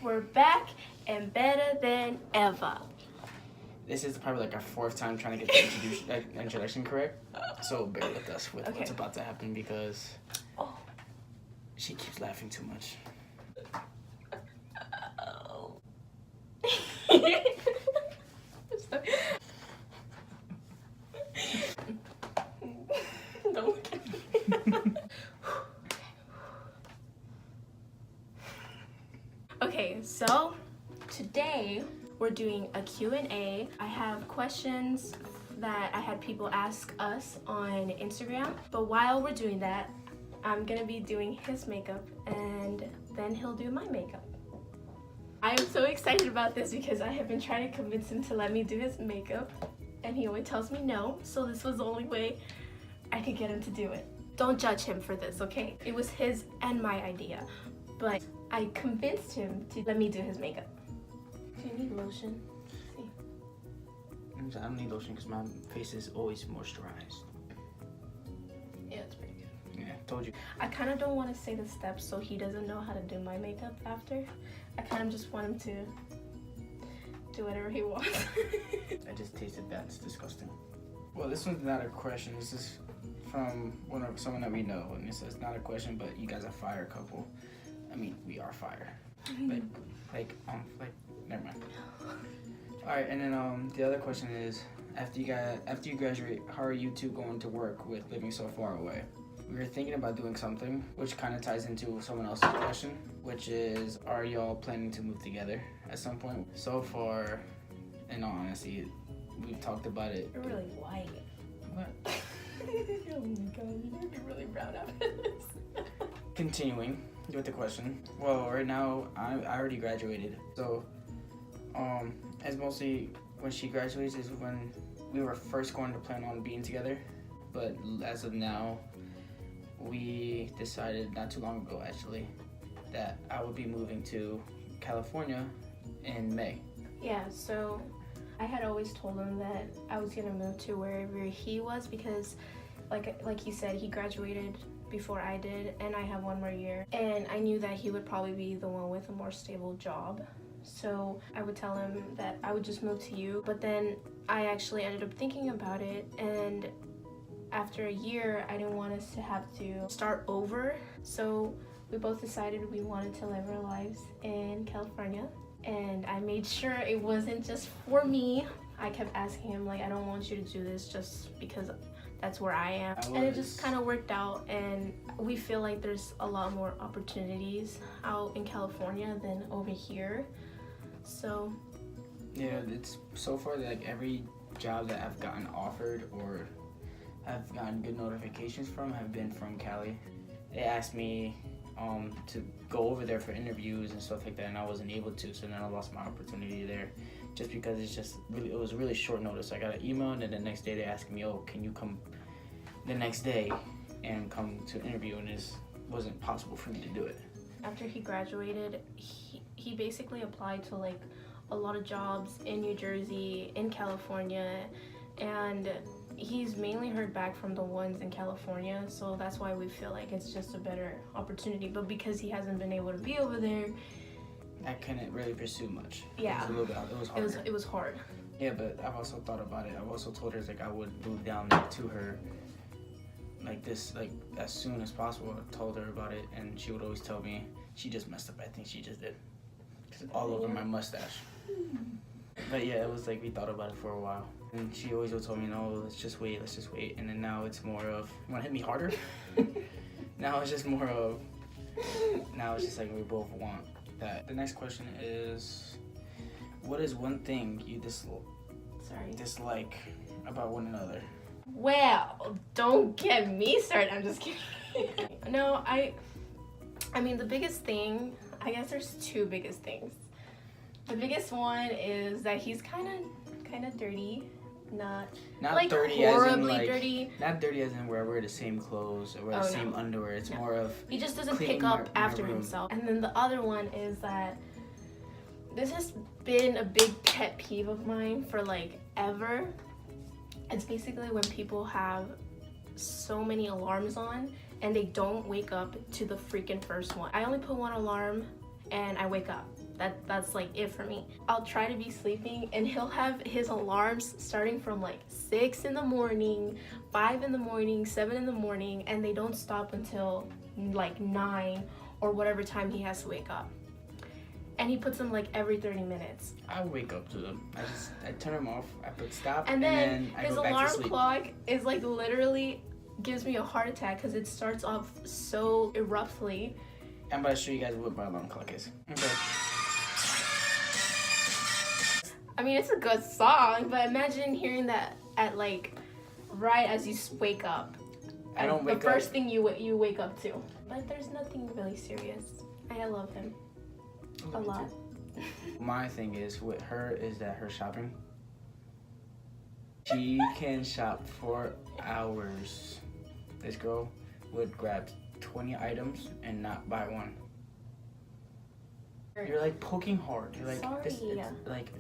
We're back and better than ever. This is probably like our fourth time trying to get the introduction correct. So bear with us with what's about to happen because she keeps laughing too much. Don't look at me. Okay, so today we're doing a Q&A. I have questions that I had people ask us on Instagram. But while we're doing that, I'm gonna be doing his makeup and then he'll do my makeup. I am so excited about this because I have been trying to convince him to let me do his makeup and he always tells me no, so this was the only way I could get him to do it. Don't judge him for this, okay? It was his and my idea, but I convinced him to let me do his makeup. Do you need lotion? See. I don't need lotion because my face is always moisturized. Yeah, it's pretty good. Yeah, told you. I kind of don't want to say the steps so he doesn't know how to do my makeup after. I kind of just want him to do whatever he wants. I just tasted that. It's disgusting. Well, this one's not a question. This is from someone that we know, and it says not a question, but you guys are a fire couple. I mean, we are fire. But never mind. All right, and then the other question is, after you graduate, how are you two going to work with living so far away? We were thinking about doing something, which kind of ties into someone else's question, which is, are y'all planning to move together at some point? So far, in all honesty, we've talked about it. You're really white. What? Oh my god, you're gonna be really brown after this. Continuing with the question. Well, right now, I already graduated. So, as mostly when she graduates is when we were first going to plan on being together. But as of now, we decided not too long ago, actually, that I would be moving to California in May. Yeah, so I had always told him that I was gonna move to wherever he was because, like he said, he graduated before I did, and I have one more year. And I knew that he would probably be the one with a more stable job. So I would tell him that I would just move to you. But then I actually ended up thinking about it, and after a year, I didn't want us to have to start over. So we both decided we wanted to live our lives in California. And I made sure it wasn't just for me. I kept asking him, like, I don't want you to do this just because that's where I am. And it just kind of worked out, and we feel like there's a lot more opportunities out in California than over here. So yeah, it's so far like every job that I've gotten offered or I've gotten good notifications from have been from Cali. They asked me to go over there for interviews and stuff like that, and I wasn't able to, so then I lost my opportunity there just because it was really short notice. I got an email, and then the next day they asked me, oh, can you come the next day and come to an interview, and it wasn't possible for me to do it. After he graduated, he basically applied to like a lot of jobs in New Jersey, in California, and he's mainly heard back from the ones in California, so that's why we feel like it's just a better opportunity. But because he hasn't been able to be over there, I couldn't really pursue much. Yeah, it was hard. It was hard. Yeah, but I've also thought about it. I've also told her like I would move down there to her like this, like as soon as possible. I told her about it, and she would always tell me she just messed up. I think she just did, 'cause it's all over my mustache. But yeah, it was like we thought about it for a while. And she always would tell me, no, let's just wait. And then now it's more of, you want to hit me harder? Now it's just like we both want that. The next question is, what is one thing you dislike about one another? Well, don't get me started. I'm just kidding. No, I mean, the biggest thing, I guess there's two biggest things. The biggest one is that he's kind of dirty. Not like dirty horribly as in, like, dirty. Not dirty as in where I wear the same clothes or wear the same underwear. It's more of he just doesn't cleaning pick up my after room. himself. And then the other one is that this has been a big pet peeve of mine for like ever. It's basically when people have so many alarms on and they don't wake up to the freaking first one. I only put one alarm and I wake up. That's like it for me. I'll try to be sleeping and he'll have his alarms starting from like 6 in the morning, 5 in the morning, 7 in the morning, and they don't stop until like 9 or whatever time he has to wake up. And he puts them like every 30 minutes. I wake up to them. I turn them off. I put stop, And then I his go back to alarm sleep. clock is like literally gives me a heart attack because it starts off so abruptly. I'm about to show you guys what my alarm clock is. Okay. I mean, it's a good song, but imagine hearing that at like right as you wake up. I don't wake up. The first thing you wake up to. But there's nothing really serious. I love him a lot. My thing is with her is that her shopping. She can shop for hours. This girl would grab 20 items and not buy one. You're like poking hard. You're like Sorry. this. It's like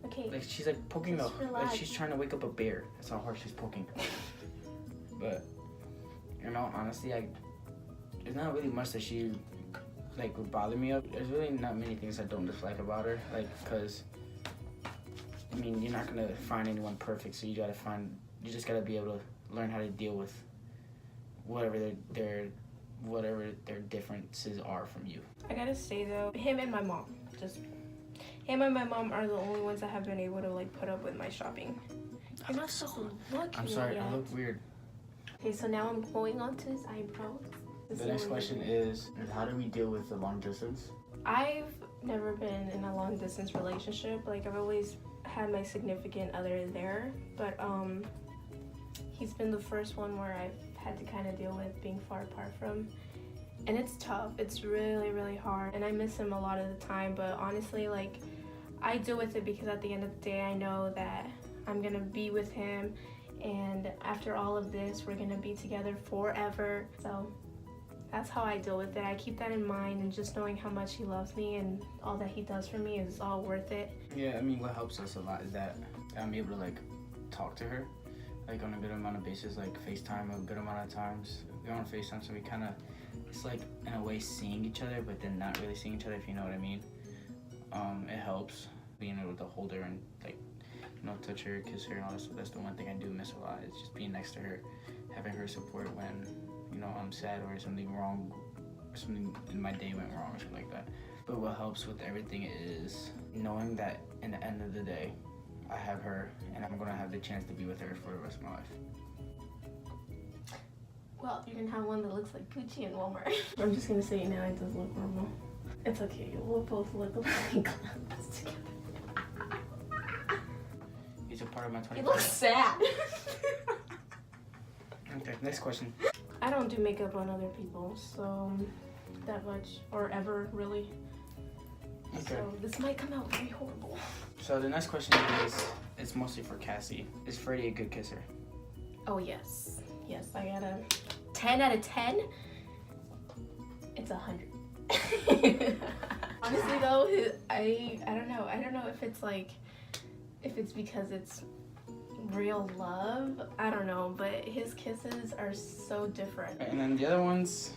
Okay. like she's like poking Just like relax. she's trying to wake up a bear. That's how hard she's poking. But in all honesty, there's not really much that she like would bother me of. There's really not many things I don't dislike about her, like, because I mean, you're not gonna find anyone perfect, so you just gotta be able to learn how to deal with whatever their differences are from you. I gotta say though, him and my mom are the only ones that have been able to like put up with my shopping. You're not supposed to look I'm at me sorry, yet. I look weird. Okay, so now I'm going on to his eyebrows. The next question is how do we deal with the long distance? I've never been in a long distance relationship. Like I've always had my significant other there, but he's been the first one where I've had to kind of deal with being far apart from. And it's tough. It's really, really hard. And I miss him a lot of the time, but honestly, like I deal with it because at the end of the day I know that I'm gonna be with him, and after all of this we're gonna be together forever. So that's how I deal with it. I keep that in mind, and just knowing how much he loves me and all that he does for me is all worth it. Yeah, I mean, what helps us a lot is that I'm able to like talk to her like on a good amount of basis, like FaceTime a good amount of times. We're on FaceTime, so we kind of, it's like in a way seeing each other, but then not really seeing each other, if you know what I mean. It helps being able to hold her and like, you know, touch her, kiss her, and all that stuff. That's the one thing I do miss a lot. Is just being next to her, having her support when, you know, I'm sad or something wrong, something in my day went wrong or something like that. But what helps with everything is knowing that in the end of the day, I have her and I'm gonna have the chance to be with her for the rest of my life. Well, you can have one that looks like Gucci and Walmart. I'm just gonna say it now, it does look normal. It's okay, we'll both look like clowns together. These are part of my 25. You look sad. Okay, next question. I don't do makeup on other people, so that much, or ever really. Okay. So this might come out very horrible. So the next question is, it's mostly for Cassie. Is Freddie a good kisser? Oh yes, yes, I got a 10 out of 10. It's 100. Honestly though, I don't know if it's because it's real love. I don't know, but his kisses are so different. And then the other ones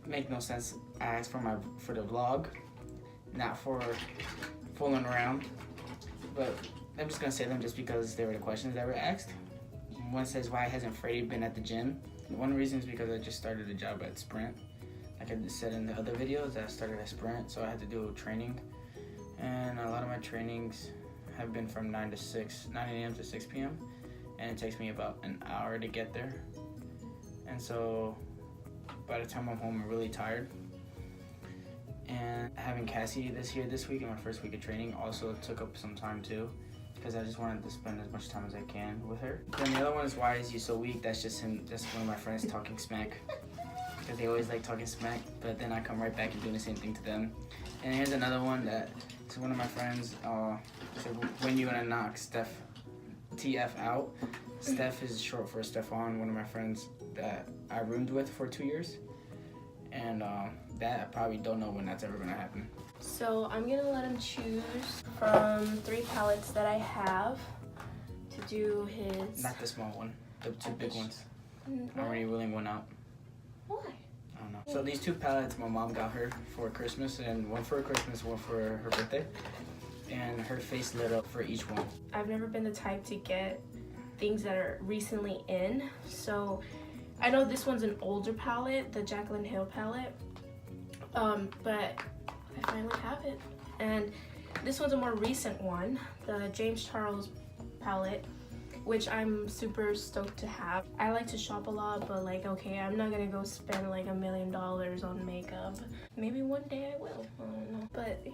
make no sense. I asked for the vlog, not for fooling around. But I'm just gonna say them just because they were the questions that were asked. One says, why hasn't Freddie been at the gym? One reason is because I just started a job at Sprint. Like I said in the other videos, I started at Sprint, so I had to do training. And a lot of my trainings have been from 9 a.m. to 6 p.m. And it takes me about an hour to get there. And so by the time I'm home, I'm really tired. And having Cassie this week in my first week of training also took up some time too, because I just wanted to spend as much time as I can with her. Then the other one is, why is you so weak? That's just him, that's one of my friends talking smack. Because they always like talking smack, but then I come right back and doing the same thing to them. And here's another one that to one of my friends, said, when you gonna knock Steph TF out? Steph is short for Stefan, one of my friends that I roomed with for 2 years. And that I probably don't know when that's ever gonna happen. So I'm gonna let him choose from 3 palettes that I have to do his. Not the small one, the 2 big ones. I'm Why? already ruling one out. Why? don't know. So these 2 palettes my mom got her for Christmas, and one for Christmas, one for her birthday. And her face lit up for each one. I've never been the type to get things that are recently in. So I know this one's an older palette, the Jaclyn Hill palette. But I finally have it. And this one's a more recent one, the James Charles palette, which I'm super stoked to have. I like to shop a lot, but like, okay, I'm not gonna go spend like $1 million on makeup. Maybe one day I will, I don't know. But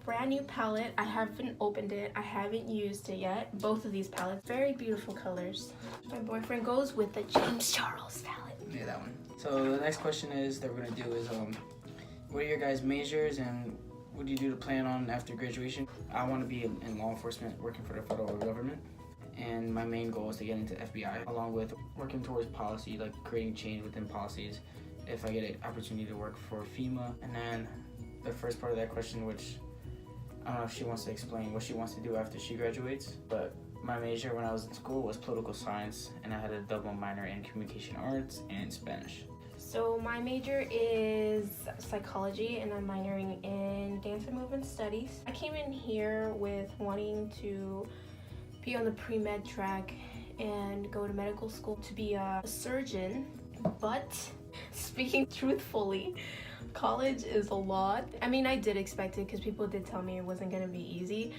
brand new palette, I haven't opened it, I haven't used it yet. Both of these palettes, very beautiful colors. My boyfriend goes with the James Charles palette. Yeah, that one. So the next question is that we're gonna do is what are your guys' majors and what do you do to plan on after graduation? I want to be in law enforcement, working for the federal government. And my main goal is to get into FBI, along with working towards policy, like creating change within policies. If I get an opportunity to work for FEMA. And then the first part of that question, which I don't know if she wants to explain what she wants to do after she graduates, but my major when I was in school was political science, and I had a double minor in communication arts and Spanish. So my major is psychology, and I'm minoring in dance and movement studies. I came in here with wanting to be on the pre-med track and go to medical school to be a surgeon, but speaking truthfully, college is a lot. I mean, I did expect it because people did tell me it wasn't going to be easy,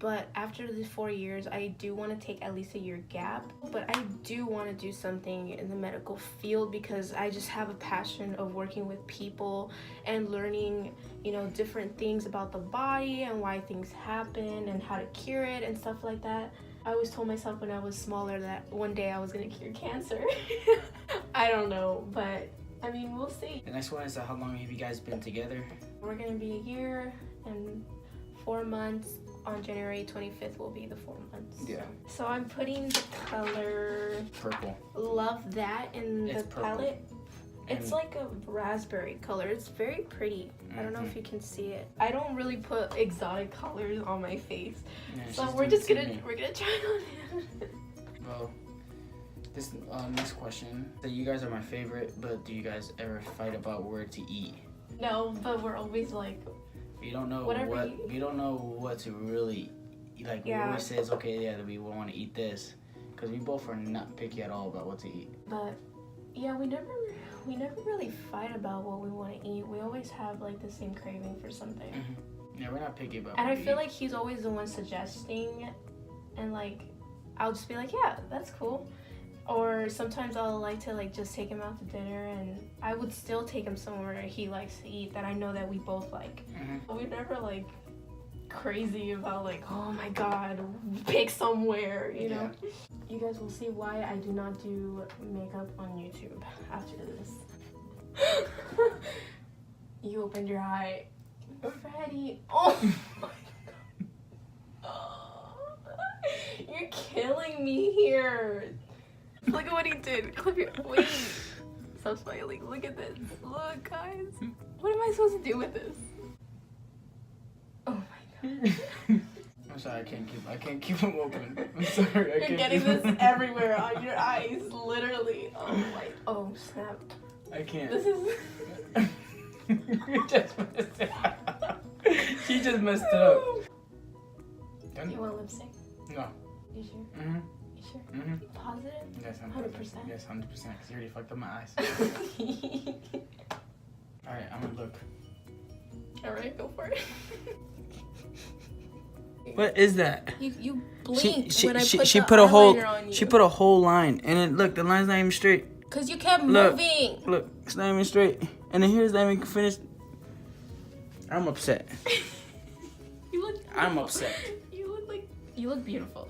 but after the 4 years, I do want to take at least a year gap. But I do want to do something in the medical field because I just have a passion of working with people and learning, you know, different things about the body and why things happen and how to cure it and stuff like that. I always told myself when I was smaller that one day I was going to cure cancer. I don't know, but I mean, we'll see. The next one is how long have you guys been together? We're going to be a year and 4 months. On January 25th will be the 4 months. Yeah. So I'm putting the color Purple. Love That in It's the purple. palette. It's And- like a raspberry color. It's very pretty. I don't know Mhm. if you can see it. I don't really put exotic colors on my face. Yeah, So she's we're doing just it gonna to me. we're gonna try it on. Well, this next question. So you guys are my favorite, but do you guys ever fight about where to eat? No, but we're always like, We don't know Whatever we don't know what to really like. Yeah. We always says okay, yeah, we want to eat this, because we both are not picky at all about what to eat. but yeah, we never really fight about what we want to eat. We always have like the same craving for something. Yeah, we're not picky about. And what I we feel eat. like he's always the one suggesting, and like I'll just be like, yeah, that's cool. Or sometimes I'll like to like just take him out to dinner, and I would still take him somewhere he likes to eat that I know that we both like. We're never like crazy about like, oh my god, pick somewhere, you know. You guys will see why I do not do makeup on YouTube after this. You opened your eye. Freddie. Oh my god. You're killing me here. Look at what he did. Clip your wait. Stop smiling. Look at this. Look, guys. What am I supposed to do with this? Oh my god. I'm sorry, I can't keep them open. I'm sorry, I You're can't getting keep this 'em- everywhere on your eyes, literally. Oh my. Oh snap. I can't. This is. You just messed it up. She just messed it up. Done? You want lipstick? No. You sure? Mhm. You sure? Mhm. Positive? Yes, 100%. Yes, 100%. Because you already fucked up my eyes. All right, I'm gonna look. Alright, go for it. What is that? You blinked She when I put she the put a whole eyeliner on you. she put a whole line, and then look, the line's not even straight. Cause you kept Look. moving. Look, it's not even straight, and then here's not even finished. I'm upset. You look. I'm upset. You look beautiful.